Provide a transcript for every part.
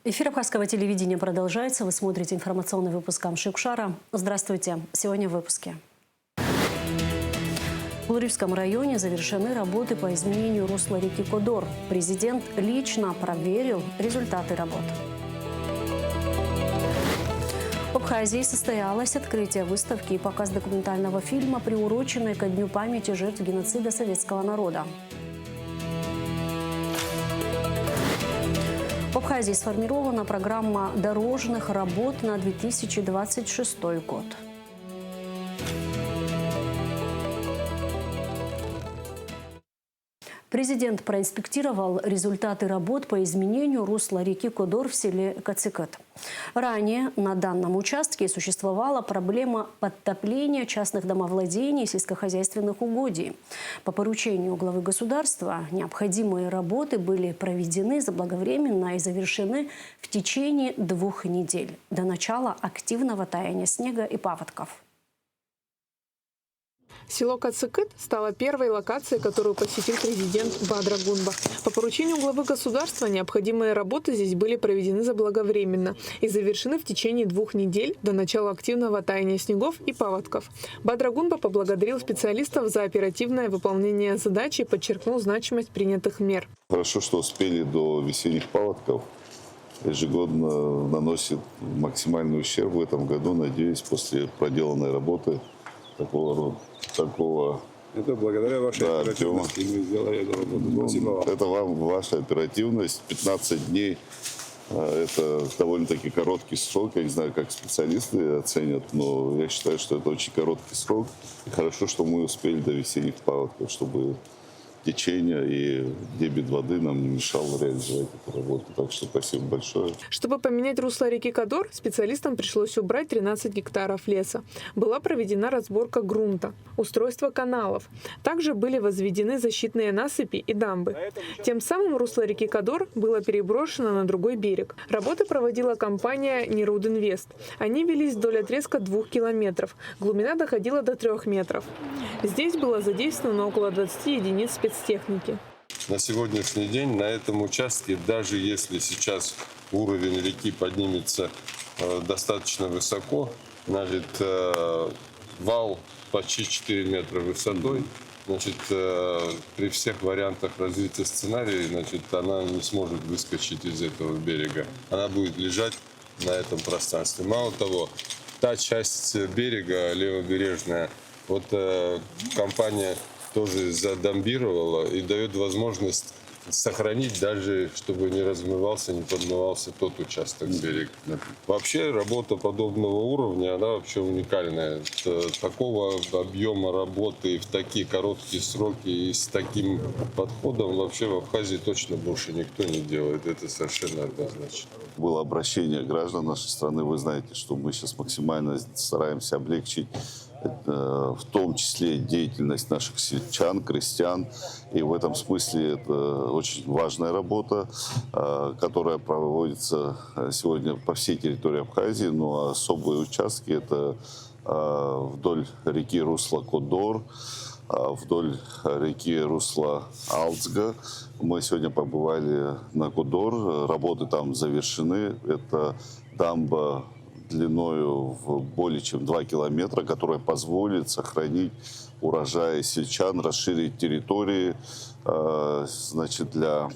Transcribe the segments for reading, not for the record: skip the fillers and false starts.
Эфир Абхазского телевидения продолжается. Вы смотрите информационный выпуск Амши-Кушара. Здравствуйте. Сегодня в выпуске. В Луривском районе завершены работы по изменению русла реки Кодор. Президент лично проверил результаты работ. В Абхазии состоялось открытие выставки и показ документального фильма, приуроченной ко Дню памяти жертв геноцида советского народа. В Абхазии сформирована программа дорожных работ на 2026 год. Президент проинспектировал результаты работ по изменению русла реки Кодор в селе Кацикет. Ранее на данном участке существовала проблема подтопления частных домовладений и сельскохозяйственных угодий. По поручению главы государства необходимые работы были проведены заблаговременно и завершены в течение 2 недель до начала активного таяния снега и паводков. Село Кацикет стало первой локацией, которую посетил президент Бадра Гунба. По поручению главы государства необходимые работы здесь были проведены заблаговременно и завершены в течение 2 недель до начала активного таяния снегов и паводков. Бадра Гунба поблагодарил специалистов за оперативное выполнение задачи и подчеркнул значимость принятых мер. Хорошо, что успели до весенних паводков. Ежегодно наносит максимальный ущерб в этом году, надеюсь, после проделанной работы такого. Это благодаря вашей оперативности мы сделали эту работу. Спасибо вам. Это вам ваша оперативность. 15 дней – это довольно-таки короткий срок. Я не знаю, как специалисты оценят, но я считаю, что это очень короткий срок. И хорошо, что мы успели до весенних паводков, чтобы течение и дебит воды нам не мешало реализовать эту работу. Так что спасибо большое. Чтобы поменять русло реки Кодор, специалистам пришлось убрать 13 гектаров леса. Была проведена разборка грунта, устройство каналов. Также были возведены защитные насыпи и дамбы. Тем самым русло реки Кодор было переброшено на другой берег. Работы проводила компания Нерудинвест. Они велись вдоль отрезка 2 километров. Глубина доходила до 3 метров. Здесь было задействовано около 20 единиц спецтехники. На сегодняшний день на этом участке, даже если сейчас уровень реки поднимется достаточно высоко, значит, вал почти 4 метра высотой, значит, при всех вариантах развития сценария, значит, она не сможет выскочить из этого берега. Она будет лежать на этом пространстве. Мало того, та часть берега левобережная, вот компания тоже задамбировала и дает возможность сохранить даже, чтобы не размывался, не подмывался тот участок берега. Вообще работа подобного уровня, она вообще уникальная. Такого объема работы в такие короткие сроки и с таким подходом вообще в Абхазии точно больше никто не делает. Это совершенно однозначно. Было обращение граждан нашей страны. Вы знаете, что мы сейчас максимально стараемся облегчить в том числе деятельность наших сельчан, крестьян. И в этом смысле это очень важная работа, которая проводится сегодня по всей территории Абхазии. Но особые участки – это вдоль реки русла Кодор, вдоль реки русла Алцга. Мы сегодня побывали на Кодор, работы там завершены. Это дамба длиною в более чем 2 километра, которая позволит сохранить урожай сельчан, расширить территории, значит, для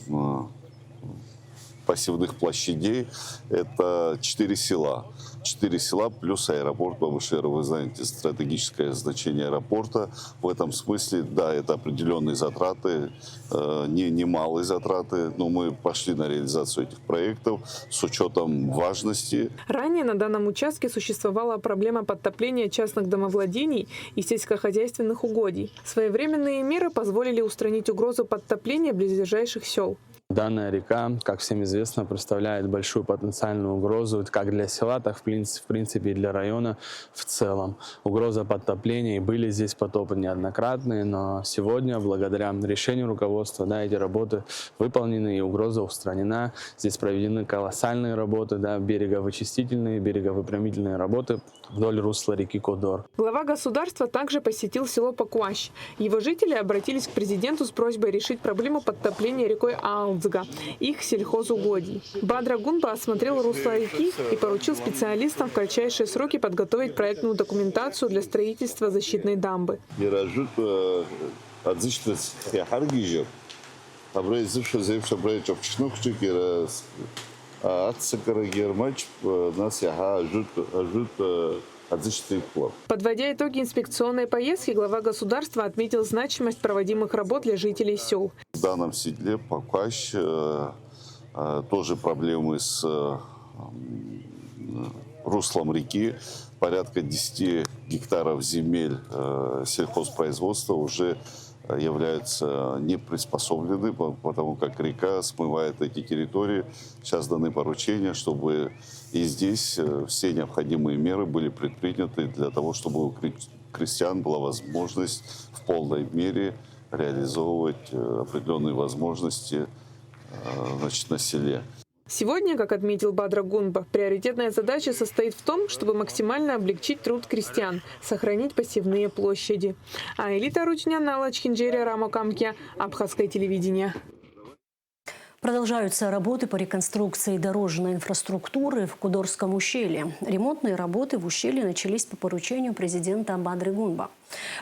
посевных площадей. Это 4 села. 4 села плюс аэропорт Бабушера. Вы знаете, стратегическое значение аэропорта. В этом смысле, да, это определенные затраты, немалые затраты, но мы пошли на реализацию этих проектов с учетом важности. Ранее на данном участке существовала проблема подтопления частных домовладений и сельскохозяйственных угодий. Своевременные меры позволили устранить угрозу подтопления близлежащих сел. Данная река, как всем известно, представляет большую потенциальную угрозу как для села, так в принципе и для района в целом. Угроза подтопления, и были здесь потопы неоднократные, но сегодня, благодаря решению руководства, эти работы выполнены и угроза устранена. Здесь проведены колоссальные работы, береговычистительные, береговыпрямительные работы вдоль русла реки Кодор. Глава государства также посетил село Пакуащ. Его жители обратились к президенту с просьбой решить проблему подтопления рекой Алм Лудзга, их сельхозугодий. Бадра Гунба осмотрел русло реки и поручил специалистам в кратчайшие сроки подготовить проектную документацию для строительства защитной дамбы. Подводя итоги инспекционной поездки, глава государства отметил значимость проводимых работ для жителей сел. В данном селе Пакващ тоже проблемы с руслом реки. Порядка 10 гектаров земель сельхозпроизводства уже являются неприспособлены, потому как река смывает эти территории. Сейчас даны поручения, чтобы и здесь все необходимые меры были предприняты для того, чтобы у крестьян была возможность в полной мере реализовывать определенные возможности на селе. Сегодня, как отметил Бадра Гунба, приоритетная задача состоит в том, чтобы максимально облегчить труд крестьян, сохранить посевные площади. А Элита Ручняна, Лачхинджерия, Рамокамке, Абхазское телевидение. Продолжаются работы по реконструкции дорожной инфраструктуры в Кодорском ущелье. Ремонтные работы в ущелье начались по поручению президента Бадры Гунба.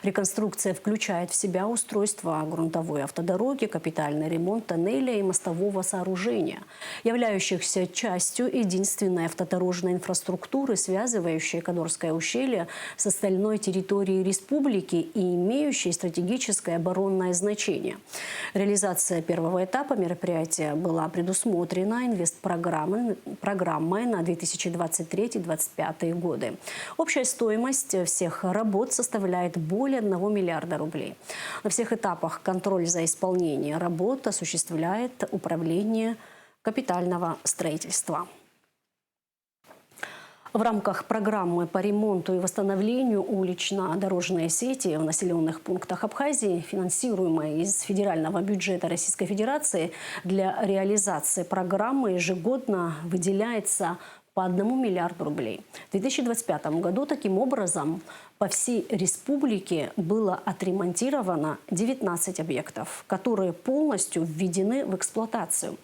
Реконструкция включает в себя устройство грунтовой автодороги, капитальный ремонт тоннеля и мостового сооружения, являющихся частью единственной автодорожной инфраструктуры, связывающей Кодорское ущелье с остальной территорией республики и имеющей стратегическое оборонное значение. Реализация первого этапа мероприятия была предусмотрена инвестпрограммой на 2023-2025 годы. Общая стоимость всех работ составляет более 1 миллиарда рублей. На всех этапах контроль за исполнением работ осуществляет Управление капитального строительства. В рамках программы по ремонту и восстановлению улично-дорожной сети в населенных пунктах Абхазии, финансируемой из федерального бюджета Российской Федерации, для реализации программы ежегодно выделяется по 1 миллиарду рублей. В 2025 году таким образом по всей республике было отремонтировано 19 объектов, которые полностью введены в эксплуатацию.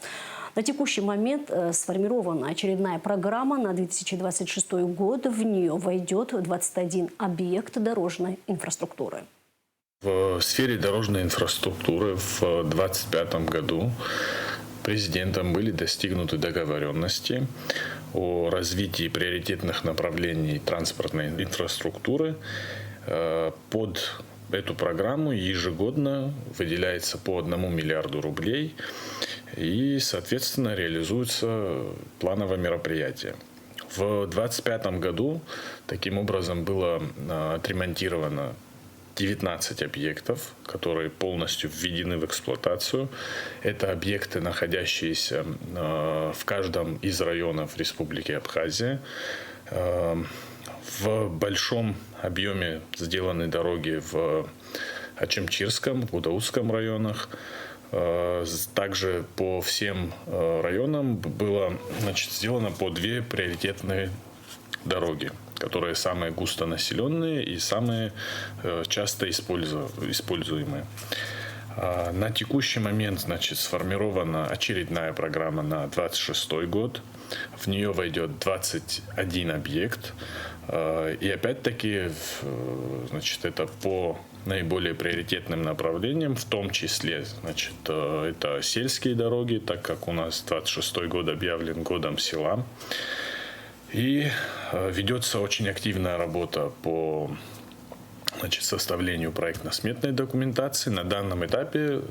На текущий момент сформирована очередная программа на 2026 год. В нее войдет 21 объект дорожной инфраструктуры. В сфере дорожной инфраструктуры в 2025 году президентом были достигнуты договоренности о развитии приоритетных направлений транспортной инфраструктуры. Под эту программу ежегодно выделяется по 1 миллиарду рублей и, соответственно, реализуются плановые мероприятия. В 2025 году таким образом было отремонтировано 19 объектов, которые полностью введены в эксплуатацию. Это объекты, находящиеся в каждом из районов Республики Абхазия. В большом объеме сделаны дороги в Ачамчирском, Гудаутском районах. Также по всем районам было сделано по 2 приоритетные дороги, которые самые густонаселенные и самые часто используемые. На текущий момент сформирована очередная программа на 2026 год. В нее войдет 21 объект. И опять-таки, это по наиболее приоритетным направлениям, в том числе, это сельские дороги, так как у нас 2026 год объявлен годом села. И ведется очень активная работа по составлению проектно-сметной документации. На данном этапе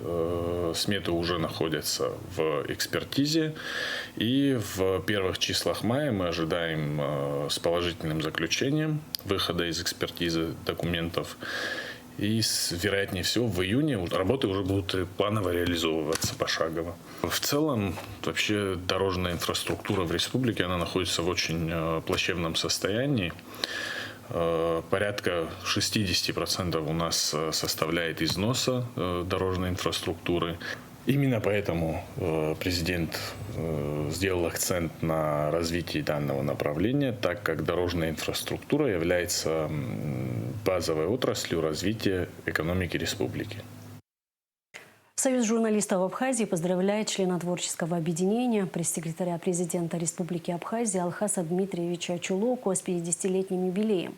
сметы уже находятся в экспертизе. И в первых числах мая мы ожидаем с положительным заключением выхода из экспертизы документов. И, вероятнее всего, в июне работы уже будут планово реализовываться пошагово. В целом, вообще дорожная инфраструктура в республике, она находится в очень плачевном состоянии. Порядка 60% у нас составляет износа дорожной инфраструктуры. Именно поэтому президент сделал акцент на развитии данного направления, так как дорожная инфраструктура является базовой отраслью развития экономики республики. Союз журналистов Абхазии поздравляет члена творческого объединения, пресс-секретаря президента Республики Абхазия Алхаса Дмитриевича Чулокуа с 50-летним юбилеем.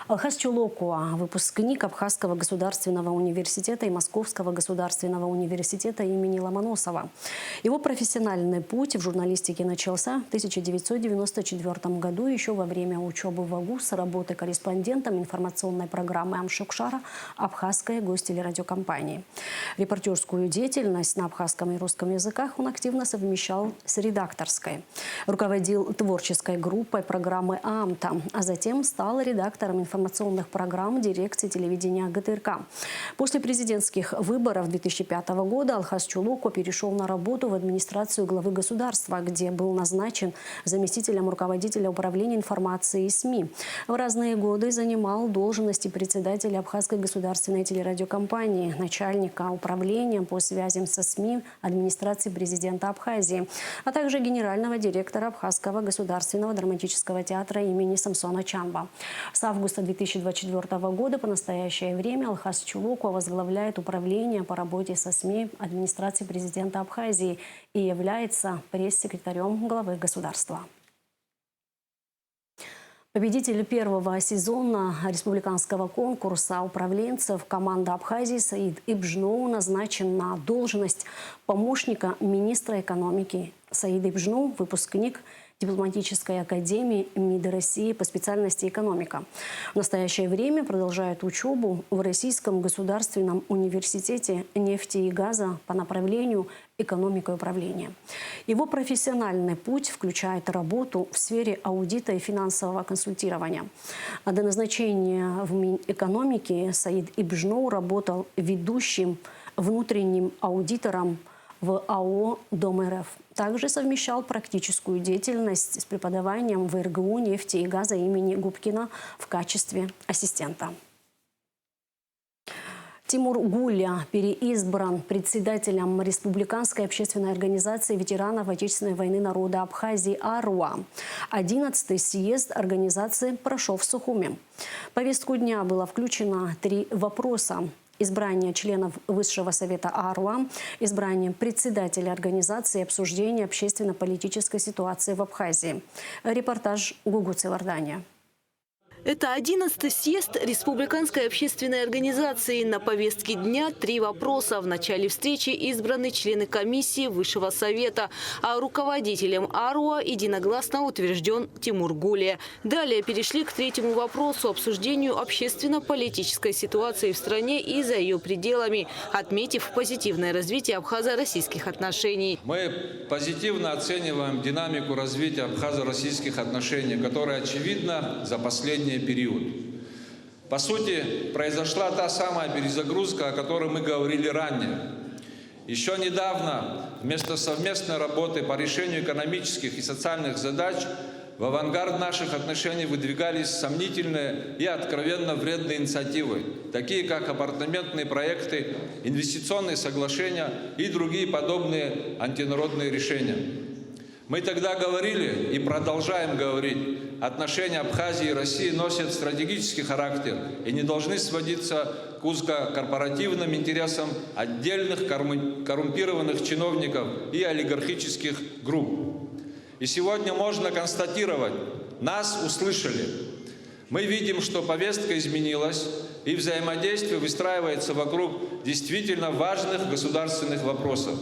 Алхас Чулокуа – выпускник Абхазского государственного университета и Московского государственного университета имени Ломоносова. Его профессиональный путь в журналистике начался в 1994 году, еще во время учебы в АГУ с работы корреспондентом информационной программы Амшукшара Абхазской гостелерадиокомпании. Репортерскую деятельность на абхазском и русском языках он активно совмещал с редакторской. Руководил творческой группой программы ААМТА, а затем стал редактором информационных программ дирекции телевидения ГТРК. После президентских выборов 2005 года Алхас Чулокуа перешел на работу в администрацию главы государства, где был назначен заместителем руководителя управления информацией и СМИ. В разные годы занимал должности председателя Абхазской государственной телерадиокомпании, начальника управления по связям со СМИ администрации президента Абхазии, а также генерального директора Абхазского государственного драматического театра имени Самсона Чамба. С августа 2024 года по настоящее время Алхас Чулокуа возглавляет управление по работе со СМИ администрации президента Абхазии и является пресс-секретарем главы государства. Победитель первого сезона республиканского конкурса управленцев команда Абхазии Саид Ибжноу назначен на должность помощника министра экономики. Саид Ибжноу – выпускник дипломатической академии МИДа России по специальности экономика. В настоящее время продолжает учебу в Российском государственном университете нефти и газа по направлению экономика и управление. Его профессиональный путь включает работу в сфере аудита и финансового консультирования. А до назначения в Минэкономике Саид Ибжноу работал ведущим внутренним аудитором в АО «Дом РФ». Также совмещал практическую деятельность с преподаванием в РГУ нефти и газа имени Губкина в качестве ассистента. Тимур Гуля переизбран председателем Республиканской общественной организации ветеранов Отечественной войны народа Абхазии АРУА. 11-й съезд организации прошел в Сухуми. В повестку дня было включено 3 вопроса: избрание членов Высшего совета АРУА, избрание председателя организации и обсуждение общественно-политической ситуации в Абхазии. Репортаж Гугуцы Вардания. Это 11-й съезд Республиканской общественной организации. На повестке дня 3 вопроса. В начале встречи избраны члены комиссии Высшего совета, а руководителем АРУА единогласно утвержден Тимур Гуля. Далее перешли к 3-му вопросу – обсуждению общественно-политической ситуации в стране и за ее пределами, отметив позитивное развитие абхазо-российских отношений. Мы позитивно оцениваем динамику развития абхазо-российских отношений, которая очевидна за последние период. По сути, произошла та самая перезагрузка, о которой мы говорили ранее. Еще недавно вместо совместной работы по решению экономических и социальных задач в авангард наших отношений выдвигались сомнительные и откровенно вредные инициативы, такие как апартаментные проекты, инвестиционные соглашения и другие подобные антинародные решения. Мы тогда говорили и продолжаем говорить: отношения Абхазии и России носят стратегический характер и не должны сводиться к узкокорпоративным интересам отдельных коррумпированных чиновников и олигархических групп. И сегодня можно констатировать: нас услышали. Мы видим, что повестка изменилась, и взаимодействие выстраивается вокруг действительно важных государственных вопросов.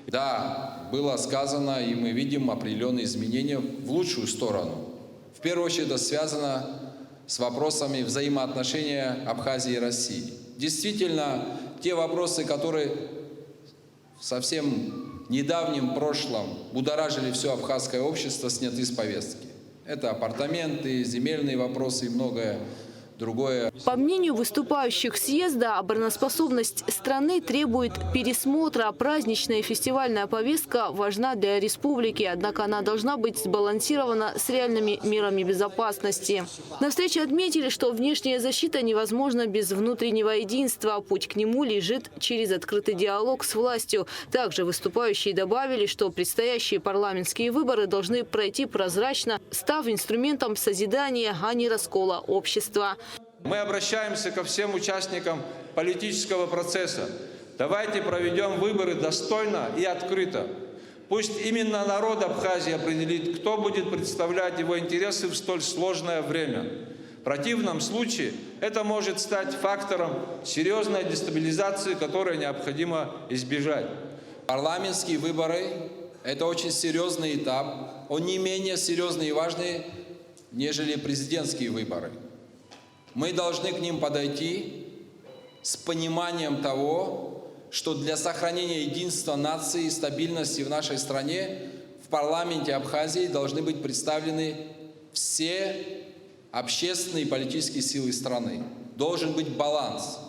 Да, было сказано, и мы видим определенные изменения в лучшую сторону. В первую очередь это связано с вопросами взаимоотношения Абхазии и России. Действительно, те вопросы, которые в совсем недавнем прошлом будоражили все абхазское общество, сняты с повестки. Это апартаменты, земельные вопросы и многое другое. По мнению выступающих съезда, обороноспособность страны требует пересмотра. Праздничная и фестивальная повестка важна для республики, однако она должна быть сбалансирована с реальными мерами безопасности. На встрече отметили, что внешняя защита невозможна без внутреннего единства. Путь к нему лежит через открытый диалог с властью. Также выступающие добавили, что предстоящие парламентские выборы должны пройти прозрачно, став инструментом созидания, а не раскола общества. Мы обращаемся ко всем участникам политического процесса. Давайте проведем выборы достойно и открыто. Пусть именно народ Абхазии определит, кто будет представлять его интересы в столь сложное время. В противном случае это может стать фактором серьезной дестабилизации, которой необходимо избежать. Парламентские выборы – это очень серьезный этап. Он не менее серьезный и важный, нежели президентские выборы. Мы должны к ним подойти с пониманием того, что для сохранения единства нации и стабильности в нашей стране в парламенте Абхазии должны быть представлены все общественные и политические силы страны. Должен быть баланс.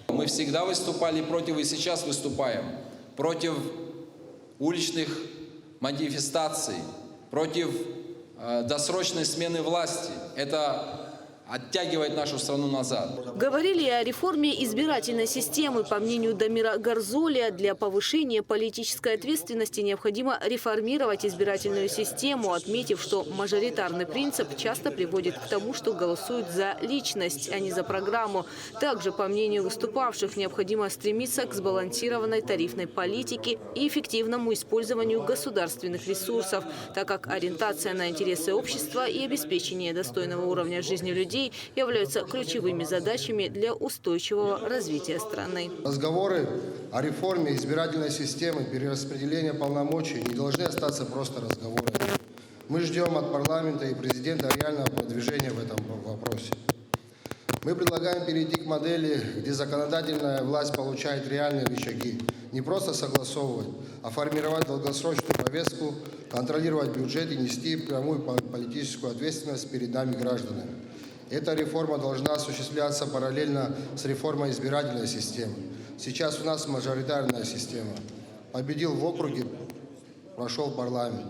Мы всегда выступали против и сейчас выступаем против уличных манифестаций, против досрочной смены власти. Это оттягивает нашу страну назад. Говорили и о реформе избирательной системы. По мнению Дамира Гарзолия, для повышения политической ответственности необходимо реформировать избирательную систему, отметив, что мажоритарный принцип часто приводит к тому, что голосуют за личность, а не за программу. Также, по мнению выступавших, необходимо стремиться к сбалансированной тарифной политике и эффективному использованию государственных ресурсов, так как ориентация на интересы общества и обеспечение достойного уровня жизни людей являются ключевыми задачами для устойчивого развития страны. Разговоры о реформе избирательной системы, перераспределения полномочий не должны остаться просто разговорами. Мы ждем от парламента и президента реального продвижения в этом вопросе. Мы предлагаем перейти к модели, где законодательная власть получает реальные рычаги. Не просто согласовывать, а формировать долгосрочную повестку, контролировать бюджет и нести прямую политическую ответственность перед нами, гражданами. Эта реформа должна осуществляться параллельно с реформой избирательной системы. Сейчас у нас мажоритарная система. Победил в округе, прошел парламент.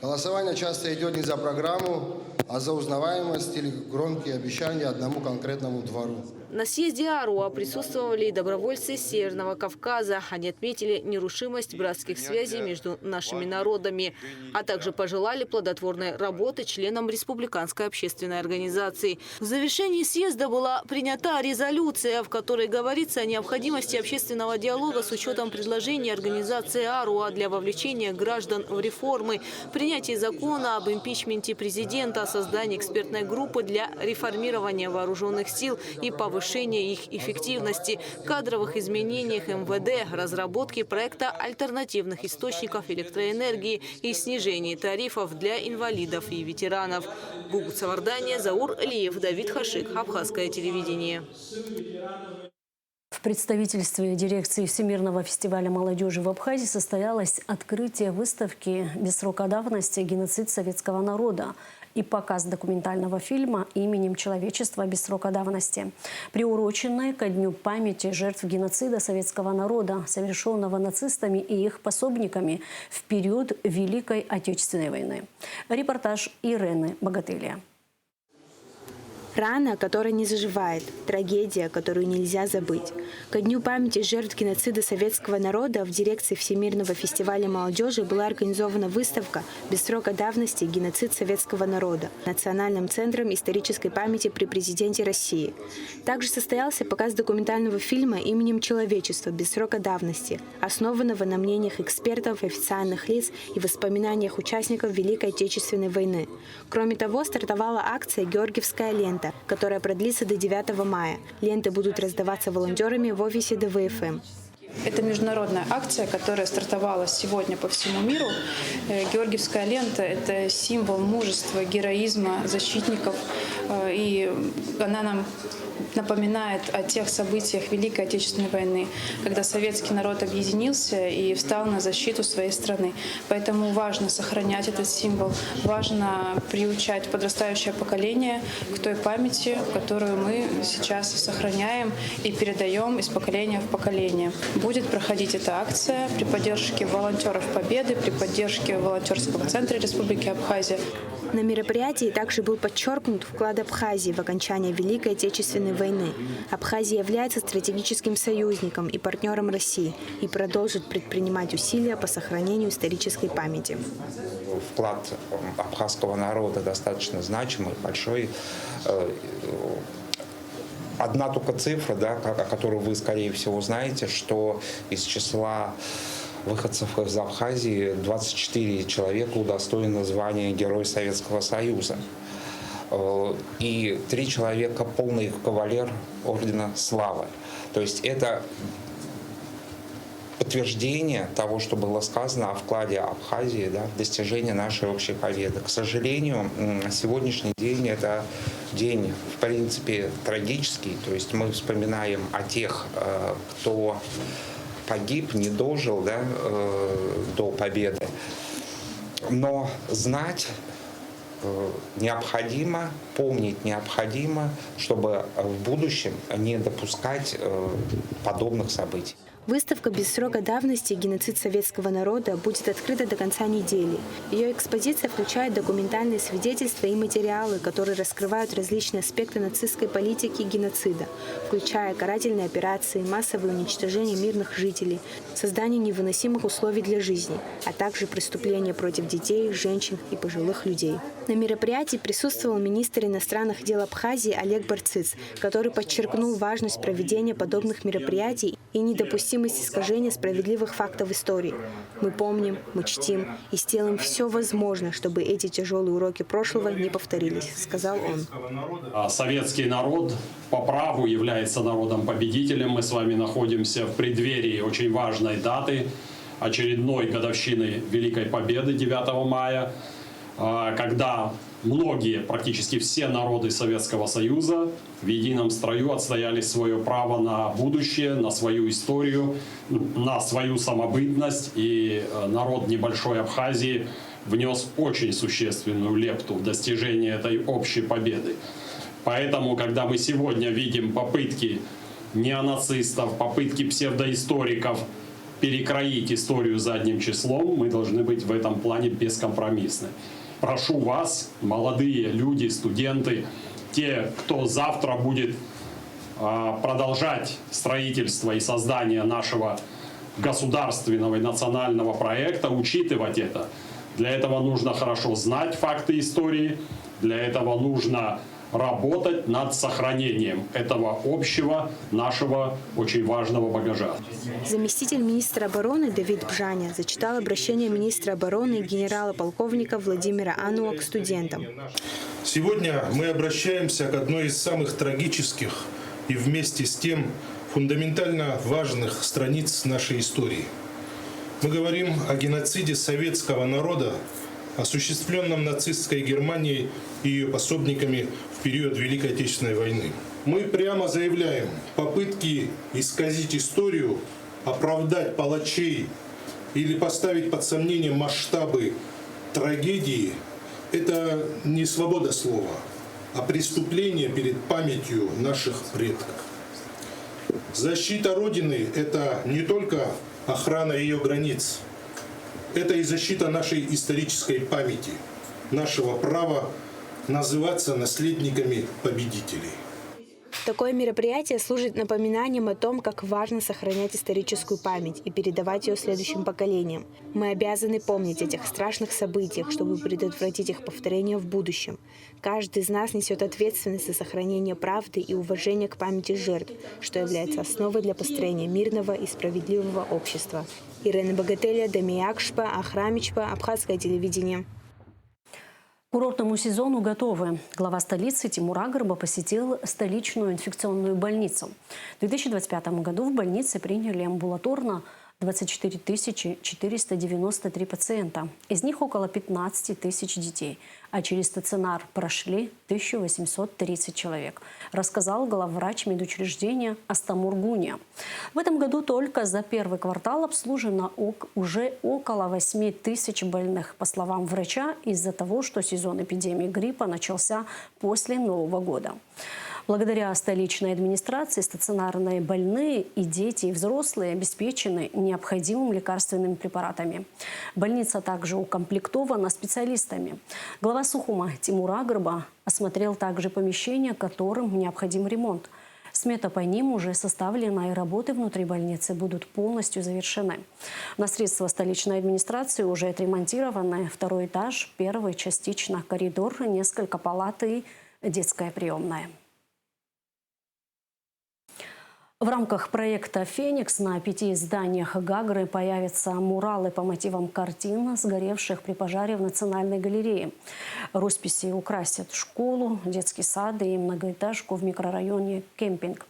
Голосование часто идет не за программу, а за узнаваемость или громкие обещания одному конкретному двору. На съезде АРУА присутствовали и добровольцы Северного Кавказа. Они отметили нерушимость братских связей между нашими народами, а также пожелали плодотворной работы членам Республиканской общественной организации. В завершении съезда была принята резолюция, в которой говорится о необходимости общественного диалога с учетом предложений организации АРУА для вовлечения граждан в реформы, принятия закона об импичменте президента, создании экспертной группы для реформирования вооруженных сил и повышения их эффективности, кадровых изменениях МВД, разработке проекта альтернативных источников электроэнергии и снижении тарифов для инвалидов и ветеранов. Гугут Савардания, Заур Алиев, Давид Хашик, Абхазское телевидение. В представительстве дирекции Всемирного фестиваля молодежи в Абхазии состоялось открытие выставки «Без срока давности. Геноцид советского народа» и показ документального фильма «Именем человечества без срока давности», приуроченной ко дню памяти жертв геноцида советского народа, совершенного нацистами и их пособниками в период Великой Отечественной войны. Репортаж Ирены Богатыря. Рана, которая не заживает, трагедия, которую нельзя забыть. Ко дню памяти жертв геноцида советского народа в дирекции Всемирного фестиваля молодежи была организована выставка «Без срока давности. Геноцид советского народа» Национальным центром исторической памяти при президенте России. Также состоялся показ документального фильма «Именем человечества. Без срока давности», основанного на мнениях экспертов, официальных лиц и воспоминаниях участников Великой Отечественной войны. Кроме того, стартовала акция «Георгиевская лента», которая продлится до 9 мая. Ленты будут раздаваться волонтерами в офисе ДВФМ. Это международная акция, которая стартовала сегодня по всему миру. Георгиевская лента – это символ мужества, героизма защитников. И она нам напоминает о тех событиях Великой Отечественной войны, когда советский народ объединился и встал на защиту своей страны. Поэтому важно сохранять этот символ, важно приучать подрастающее поколение к той памяти, которую мы сейчас сохраняем и передаем из поколения в поколение. Будет проходить эта акция при поддержке волонтеров Победы, при поддержке волонтерского центра Республики Абхазия. На мероприятии также был подчеркнут вклад Абхазии в окончание Великой Отечественной войны. Абхазия является стратегическим союзником и партнером России и продолжит предпринимать усилия по сохранению исторической памяти. Вклад абхазского народа достаточно значимый, большой. одна только цифра, да, о которой вы, скорее всего, знаете, что из числа выходцев из Абхазии 24 человека удостоены звания Герой Советского Союза. И 3 человека полный кавалер Ордена Славы. То есть это подтверждение того, что было сказано о вкладе Абхазии, да, в достижение нашей общей победы. К сожалению, сегодняшний день — это день, в принципе, трагический. То есть мы вспоминаем о тех, кто погиб, не дожил, да, до победы. Но знать необходимо, помнить необходимо, чтобы в будущем не допускать подобных событий. Выставка без срока давности «Геноцид советского народа» будет открыта до конца недели. Ее экспозиция включает документальные свидетельства и материалы, которые раскрывают различные аспекты нацистской политики и геноцида, включая карательные операции, массовое уничтожение мирных жителей, создание невыносимых условий для жизни, а также преступления против детей, женщин и пожилых людей. На мероприятии присутствовал министр иностранных дел Абхазии Олег Барциц, который подчеркнул важность проведения подобных мероприятий и недопустимость искажения справедливых фактов истории. Мы помним, мы чтим и сделаем все возможное, чтобы эти тяжелые уроки прошлого не повторились, сказал он. Советский народ по праву является народом-победителем. Мы с вами находимся в преддверии очень важной даты, очередной годовщины Великой Победы 9 мая, когда многие, практически все народы Советского Союза в едином строю отстояли свое право на будущее, на свою историю, на свою самобытность. И народ небольшой Абхазии внес очень существенную лепту в достижение этой общей победы. Поэтому, когда мы сегодня видим попытки неонацистов, попытки псевдоисториков перекроить историю задним числом, мы должны быть в этом плане бескомпромиссны. Прошу вас, молодые люди, студенты, те, кто завтра будет продолжать строительство и создание нашего государственного и национального проекта, учитывать это. Для этого нужно хорошо знать факты истории, для этого нужно работать над сохранением этого общего нашего очень важного багажа. Заместитель министра обороны Давид Бжаня зачитал обращение министра обороны генерала-полковника Владимира Ануа к студентам. Сегодня мы обращаемся к одной из самых трагических и вместе с тем фундаментально важных страниц нашей истории. Мы говорим о геноциде советского народа, осуществленном нацистской Германией и ее пособниками в период Великой Отечественной войны. Мы прямо заявляем, попытки исказить историю, оправдать палачей или поставить под сомнение масштабы трагедии – это не свобода слова, а преступление перед памятью наших предков. Защита Родины – это не только охрана ее границ, это и защита нашей исторической памяти, нашего права называться наследниками победителей. Такое мероприятие служит напоминанием о том, как важно сохранять историческую память и передавать ее следующим поколениям. Мы обязаны помнить о этих страшных событиях, чтобы предотвратить их повторение в будущем. Каждый из нас несет ответственность за сохранение правды и уважение к памяти жертв, что является основой для построения мирного и справедливого общества. Ирина Богателя, Дамия Акшпа, Ахрамичпа, Абхазское телевидение. К курортному сезону готовы. Глава столицы Тимур Агырба посетил столичную инфекционную больницу. В 2025 году в больнице приняли амбулаторно 24 493 пациента. Из них около 15 тысяч детей. А через стационар прошли 1830 человек, рассказал главврач медучреждения Астамур Гуния. В этом году только за первый квартал обслужено уже около 8 тысяч больных. По словам врача, из-за того, что сезон эпидемии гриппа начался после Нового года. Благодаря столичной администрации стационарные больные и дети, и взрослые обеспечены необходимыми лекарственными препаратами. Больница также укомплектована специалистами. Глава Сухума Тимур Агырба осмотрел также помещения, которым необходим ремонт. Смета по ним уже составлена, и работы внутри больницы будут полностью завершены. На средства столичной администрации уже отремонтированы второй этаж, первый частично коридор, несколько палат и детская приемная. В рамках проекта «Феникс» на 5 зданиях Гагры появятся муралы по мотивам картин, сгоревших при пожаре в Национальной галерее. Росписи украсят школу, детский сад и многоэтажку в микрорайоне Кемпинг.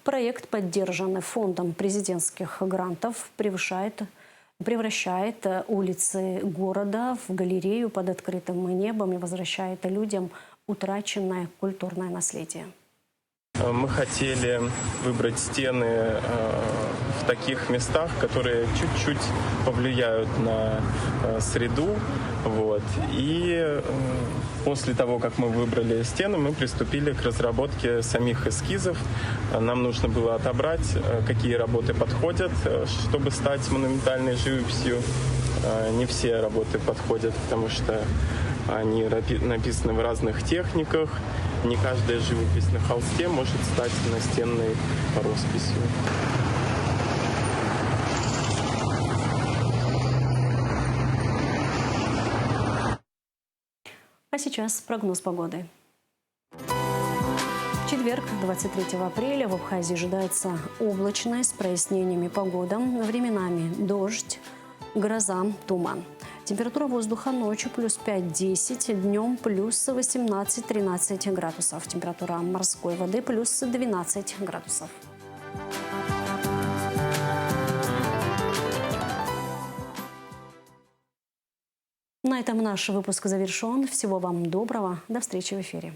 Проект, поддержанный фондом президентских грантов, превращает улицы города в галерею под открытым небом и возвращает людям утраченное культурное наследие. Мы хотели выбрать стены в таких местах, которые чуть-чуть повлияют на среду. Вот. И после того, как мы выбрали стены, мы приступили к разработке самих эскизов. Нам нужно было отобрать, какие работы подходят, чтобы стать монументальной живописью. Не все работы подходят, потому что они написаны в разных техниках. Не каждая живопись на холсте может стать настенной росписью. А сейчас прогноз погоды. В четверг, 23 апреля, в Абхазии ожидается облачная с прояснениями погода. Временами дождь, гроза, туман. Температура воздуха ночью плюс 5-10, днем плюс 18-13 градусов. Температура морской воды плюс 12 градусов. На этом наш выпуск завершен. Всего вам доброго. До встречи в эфире.